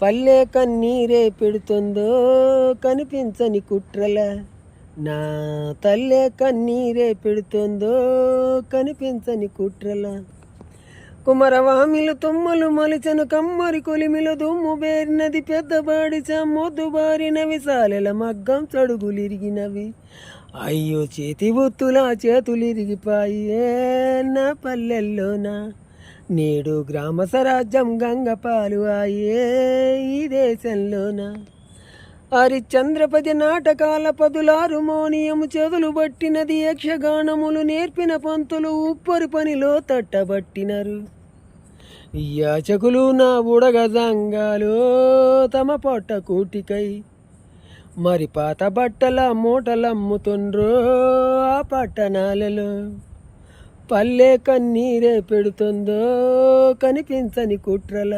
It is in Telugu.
పల్లె కన్నీరే పెడుతుందో కనిపించని కుట్రల, నా తల్లే కన్నీరే పెడుతుందో కనిపించని కుట్రల. కుమరవామిలు తుమ్మలు మలిచను కమ్మరి కొలిమిలు దుమ్ము బేరినది పెద్దబాడి మొద్దు బారినవి సాలెల మగ్గం చడుగులిరిగినవి. అయ్యో చేతి బుత్తులా చేతులిరిగిపాయి నా పల్లెల్లోనా. నేడు గ్రామ స్వరాజ్యం గంగపాలు అయ్యే ఈ దేశంలోన. హరిశ్చంద్రపతి నాటకాల పదులారు మోనియము చెదులు పట్టినది. యక్షగానములు నేర్పిన పంతులు ఉప్పరి పనిలో తట్టబట్టినరు. యాచకులు నా బుడగ సంఘాలు తమ పొట్ట కూటికై మరి పాత బట్టల మూటలమ్ముతుండ్రో ఆ పట్టణాలలో. పల్లె కన్నీరే పెడుతుందో కనిపించని కుట్రల.